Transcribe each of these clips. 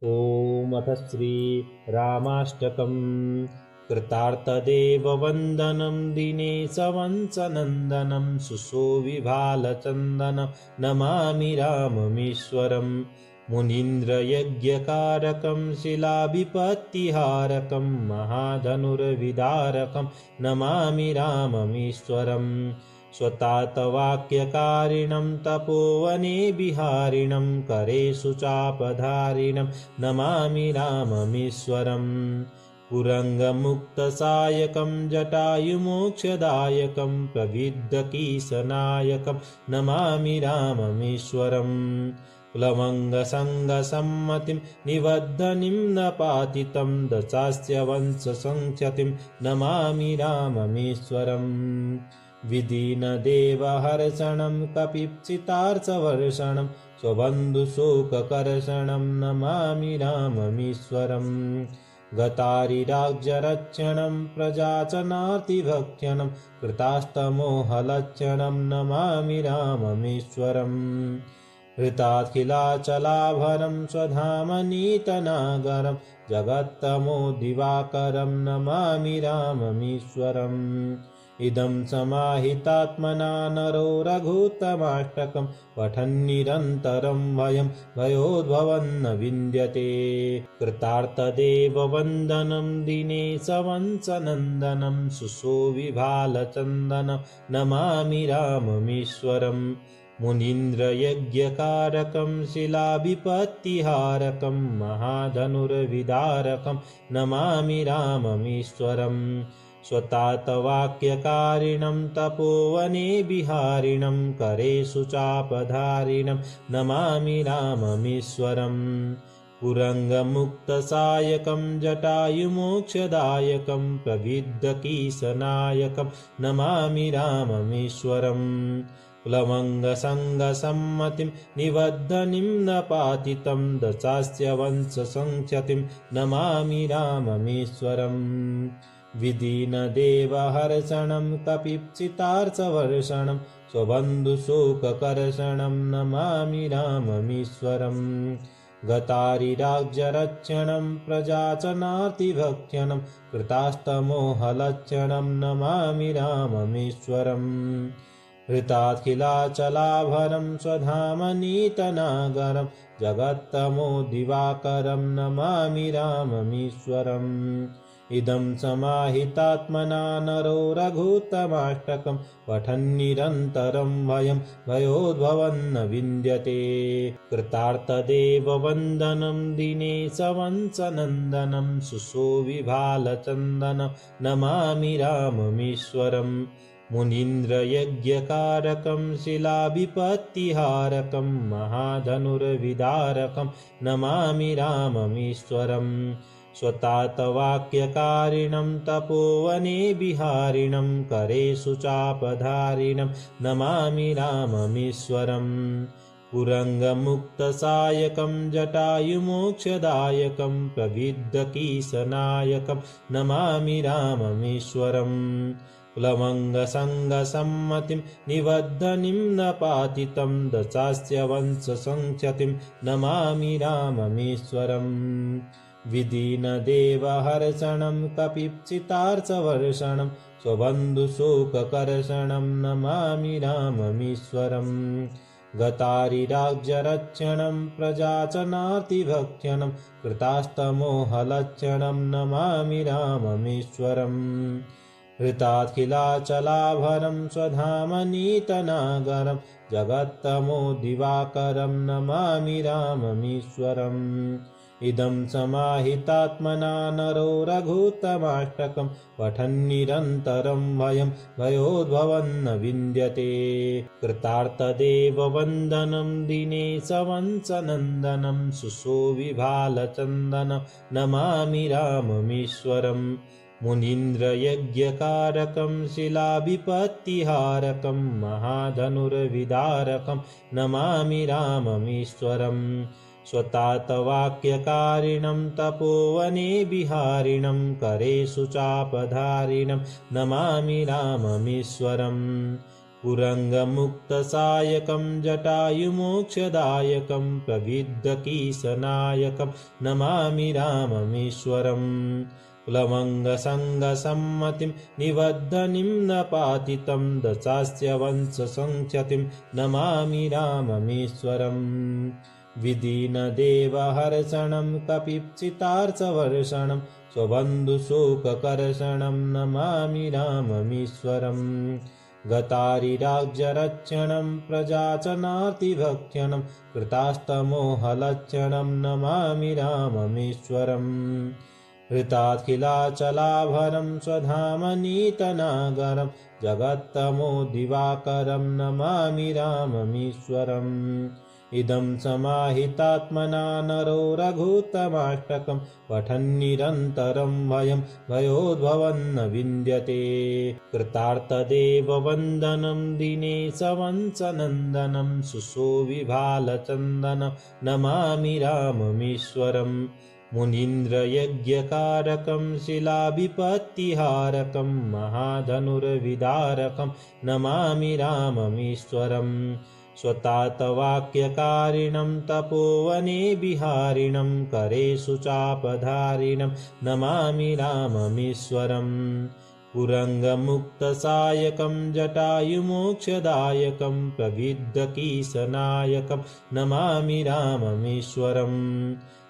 ॐ अथ श्रीरामाष्टकम्। कृतार्थदेववन्दनं दिनेशवंशनन्दनं सुशोभिभालचन्दनं नमामि राममीश्वरम्। मुनीन्द्रयज्ञकारकं शिलाविपत्तिहारकं महाधनुर्विदारकं नमामि राममीश्वरम्। स्वतातवाक्यकारिणं तपोवने विहारिणं करेषु चापधारिणं नमामि राममीश्वरम्। पुरङ्गमुक्तसायकं जटायुमोक्षदायकं प्रविद्धकीशनायकं नमामि राममीश्वरम्। प्लवङ्गसङ्गसम्मतिं निबद्धनिं न पातितं दशास्य वंशसङ्ख्यतिं नमामि राममीश्वरम्। विदीनदेवहर्षणं कपिप्सितार्षवर्षणं स्वबन्धुशोककर्षणं नमामि राममीश्वरम्। गतारिराज्यरक्षणं प्रजाचनार्तिभक्षणं कृतास्तमोहलक्षणं नमामि राममीश्वरम्। हृताखिलाचलाभरं स्वधामनीतनागरं जगत्तमोदिवाकरं नमामि राममीश्वरम्। इदं समाहितात्मना नरो रघुत्तमाष्टकं पठन्निरन्तरं भयं भयोद्भवन्न विन्द्यते। कृतार्थदेववन्दनं दिनेशवंशनन्दनं सुशोभिभालचन्दनं नमामि राममीश्वरम्। मुनीन्द्रयज्ञकारकं शिलाविपत्तिहारकं महाधनुर्विदारकं नमामि राममीश्वरम्। स्वतातवाक्यकारिणं तपोवने विहारिणं करेषु चापधारिणं नमामि राममीश्वरम्। पुरङ्गमुक्तसायकं जटायुमोक्षदायकं प्रविद्धकीशनायकं नमामि राममीश्वरम्। प्लवङ्गसङ्गसम्मतिं निबद्धनिं न पातितं दशास्य वंशसङ्ख्यतिं नमामि राममीश्वरम्। विदीनदेवहर्षणं कपिप्सितार्षवर्षणं स्वबन्धुशोककर्षणं नमामि राममीश्वरम्। गतारिराज्यरक्षणं प्रजाचनार्तिभक्षणं कृतास्तमोहलक्षणं नमामि राममीश्वरम्। हृताखिलाचलाभरं स्वधामनीतनागरं जगत्तमोदिवाकरं नमामि राममीश्वरम्। इदं समाहितात्मना नरो रघुत्तमाष्टकं पठन्निरन्तरं भयं भयोद्भवन्न विन्द्यते। कृतार्थदेववन्दनं दिनेशवंशनन्दनं सुशोभिभालचन्दनं नमामि राममीश्वरम्। मुनीन्द्रयज्ञकारकं शिलाविपत्तिहारकं महाधनुर्विदारकं नमामि राममीश्वरम्। स्वतातवाक्यकारिणं तपोवने विहारिणं करेषु चापधारिणं नमामि राममीश्वरम्। पुरङ्गमुक्तसायकं जटायुमोक्षदायकं प्रविद्धकीशनायकं नमामि राममीश्वरम्। प्लवङ्गसङ्गसम्मतिं निबद्धनिं न पातितं दशास्य वंशसङ्ख्यतिं नमामि राममीश्वरम्। विदीनदेवहर्षणं कपिप्सितार्षवर्षणं स्वबन्धुशोककर्षणं नमामि राममीश्वरम्। गतारिराज्यरक्षणं प्रजाचनार्तिभक्षणं कृतास्तमोहलक्षणं नमामि राममीश्वरम्। हृताखिलाचलाभरं स्वधामनीतनागरं जगत्तमोदिवाकरं नमामि राममीश्वरम्। इदं समाहितात्मना नरो रघुत्तमाष्टकं पठन्निरन्तरं भयं भयोद्भवन्न विन्द्यते। कृतार्थदेववन्दनं दिनेशवंशनन्दनं सुशोभिभालचन्दनं नमामि राममीश्वरम्। मुनीन्द्रयज्ञकारकं शिलाविपत्तिहारकं महाधनुर्विदारकं नमामि राममीश्वरम्। स्वतातवाक्यकारिणं तपोवने विहारिणं करेषु चापधारिणं नमामि राममीश्वरम्। पुरङ्गमुक्तसायकं जटायुमोक्षदायकं प्रविद्धकीसनायकं नमामि राममीश्वरम् कुलमङ्गसङ्गसम्मतिं निबद्धनिं न पातितं दशास्य वंशसङ्ख्यतिं नमामि राममीश्वरम् विदीनदेवहर्षणं कपिप्सितार्चवर्षणं स्वबन्धुशोककर्षणं नमामि राममीश्वरम् गतारिराज्यरक्षणं प्रजाचनार्तिभक्षणं कृतास्तमोहलक्षणं नमामि राममीश्वरम् हृताखिलाचलाभरं स्वधामनीतनागरं जगत्तमोदिवाकरं नमामि राममीश्वरम् इदं समाहितात्मना नरो रघुत्तमाष्टकं पठन्निरन्तरं भयोद्भवन्न विन्द्यते कृतार्थदेववन्दनं दिनेशवंशनन्दनं सुशोभिभालचन्दनं नमामि राममीश्वरम् मुनीन्द्रयज्ञकारकं शिलाविपत्तिहारकं महाधनुर्विदारकं नमामि राममीश्वरम् स्वतातवाक्यकारिणं तपोवने विहारिणं करेषु चापधारिणं नमामि राममीश्वरम् पुरङ्गमुक्तसायकं जटायुमोक्षदायकं प्रविद्धकीसनायकं नमामि राममीश्वरम्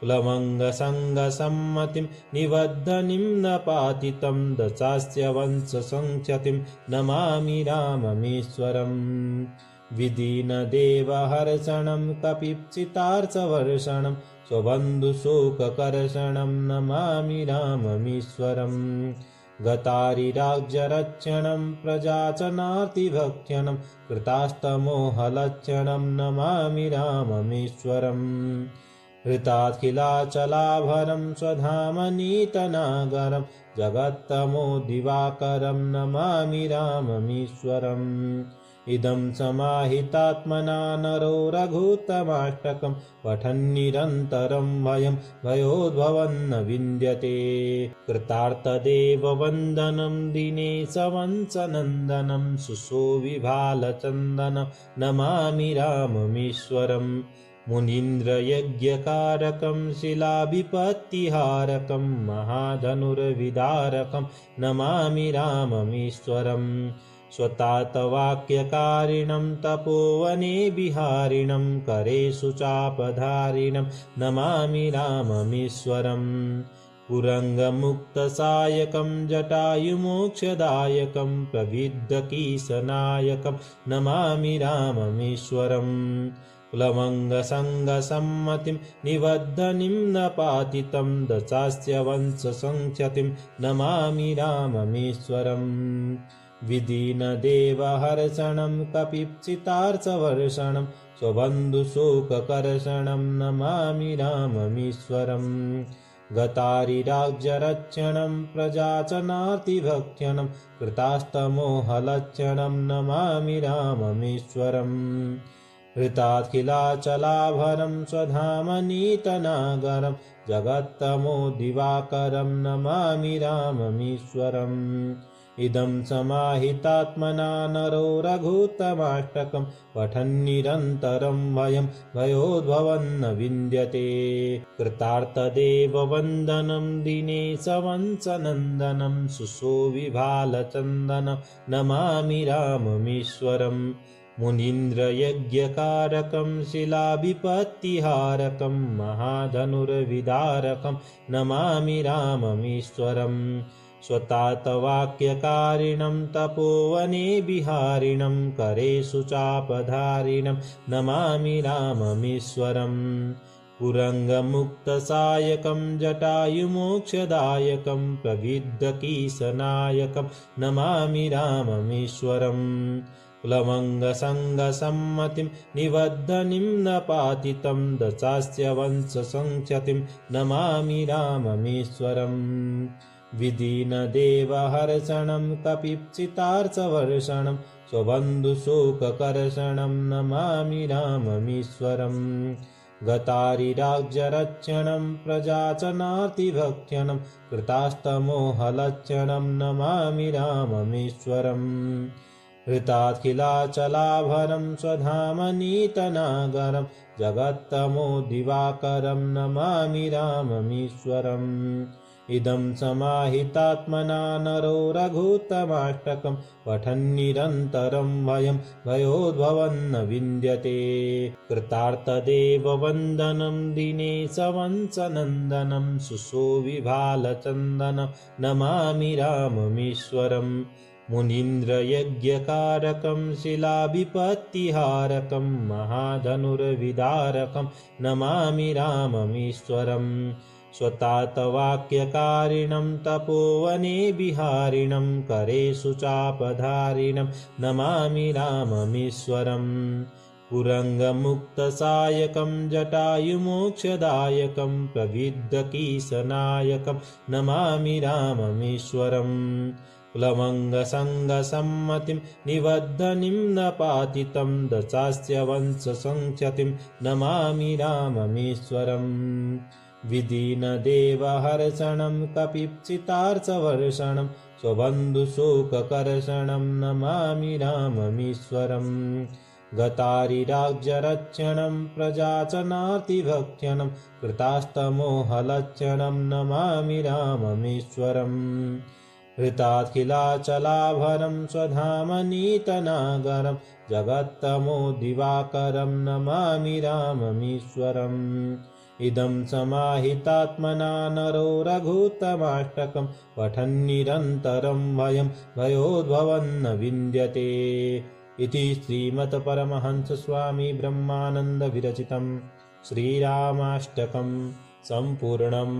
कुलमङ्गसङ्गसम्मतिं निबद्धनिं न पातितं दशास्य वंशसङ्ख्यतिं नमामि राममीश्वरम् विदीनदेवहर्षणं कपिप्सितार्चवर्षणं स्वबन्धुशोककर्षणं नमामि राममीश्वरम् गतारिराज्यरक्षणं प्रजाचनार्तिभक्षणं कृतास्तमोहलक्षणं नमामि राममीश्वरम् हृताखिलाचलाभरं स्वधामनीतनागरं जगत्तमोदिवाकरं नमामि राममीश्वरम् इदं समाहितात्मना नरो रघुत्तमाष्टकं पठन्निरन्तरं भयोद्भवन्न विन्द्यते कृतार्थदेववन्दनं दिनेशवंशनन्दनं सुशोभिभालचन्दनं नमामि राममीश्वरम् मुनीन्द्रयज्ञकारकं शिलाविपत्तिहारकं महाधनुर्विदारकं नमामि राममीश्वरम् स्वतातवाक्यकारिणं तपोवने विहारिणं करेषु चापधारिणं नमामि राममीश्वरम् पुरङ्गमुक्तसायकं जटायुमोक्षदायकं प्रविद्धकीसनायकं नमामि राममीश्वरम् कुलमङ्गसङ्गसम्मतिं निबद्धनिं न पातितं दशास्य वंशसङ्ख्यतिं नमामि राममीश्वरम् विदीनदेवहर्षणं कपिप्सितार्चवर्षणं स्वबन्धुशोककर्षणं नमामि राममीश्वरम् गतारिराज्यरक्षणं प्रजाचनार्तिभक्षणं कृतास्तमोहलक्षणं नमामि राममीश्वरम् हृताखिलाचलाभरं स्वधामनीतनागरं जगत्तमोदिवाकरं नमामि राममीश्वरम् इदं समाहितात्मना नरो रघुत्तमाष्टकं पठन्निरन्तरं भयोद्भवन्न विन्द्यते कृतार्थदेववन्दनं दिनेशवंशनन्दनं सुशोभिभालचन्दनं नमामि राममीश्वरम् मुनीन्द्रयज्ञकारकं शिलाविपत्तिहारकं महाधनुर्विदारकं नमामि राममीश्वरम् स्वतातवाक्यकारिणं तपोवने विहारिणं करेषु चापधारिणं नमामि राममीश्वरम् पुरङ्गमुक्तसायकं जटायुमोक्षदायकं प्रविद्धकीसनायकं नमामि राममीश्वरम् कुलमङ्गसङ्गसम्मतिं निबद्धनिं न पातितं दशास्य वंशसङ्ख्यतिं नमामि राममीश्वरम् विदीनदेवहर्षणं कपिप्सितार्चवर्षणं स्वबन्धुशोककर्षणं नमामि राममीश्वरम् गतारिराज्यरक्षणं प्रजाचनार्तिभक्षणं कृतास्तमोहलक्षणं नमामि राममीश्वरम् ऋताखिलाचलाभरं स्वधामनीतनागरं जगत्तमो दिवाकरं नमामि राममीश्वरम् इदं समाहितात्मना नरो रघुत्तमाष्टकं पठन्निरन्तरं भयं भयोद्भवन्न विन्द्यते कृतार्थदेववन्दनं दिनेशवंशनन्दनं सुशोभिभालचन्दनं नमामि राममीश्वरम् मुनीन्द्रयज्ञकारकं शिलाविपत्तिहारकं महाधनुर्विदारकं नमामि राममीश्वरम् स्वतातवाक्यकारिणं तपोवने विहारिणं करेषु चापधारिणं नमामि राममीश्वरम् पुरङ्गमुक्तसायकं जटायुमोक्षदायकं प्रविद्धकीशनायकं नमामि राममीश्वरम् प्लवङ्गसङ्गसम्मतिं निबद्धनिं न पातितं दशास्य वंशसङ्ख्यतिं नमामि राममीश्वरम् विदीनदेवहर्षणं कपिप्सितार्षवर्षणं स्वबन्धुशोककर्षणं नमामि राममीश्वरम् गतारिराज्यरक्षणं प्रजाचनार्तिभक्षणं कृतास्तमोहलक्षणं नमामि राममीश्वरम् ऋताखिलाचलाभरं स्वधामनीतनागरं जगत्तमो दिवाकरं नमामि राममीश्वरम् इदं समाहितात्मना नरो रघुत्तमाष्टकं पठन्निरन्तरं भयं भयोद्भवन्न विन्द्यते इति श्रीमत्परमहंसस्वामी ब्रह्मानन्दविरचितं श्रीरामाष्टकं सम्पूर्णम्।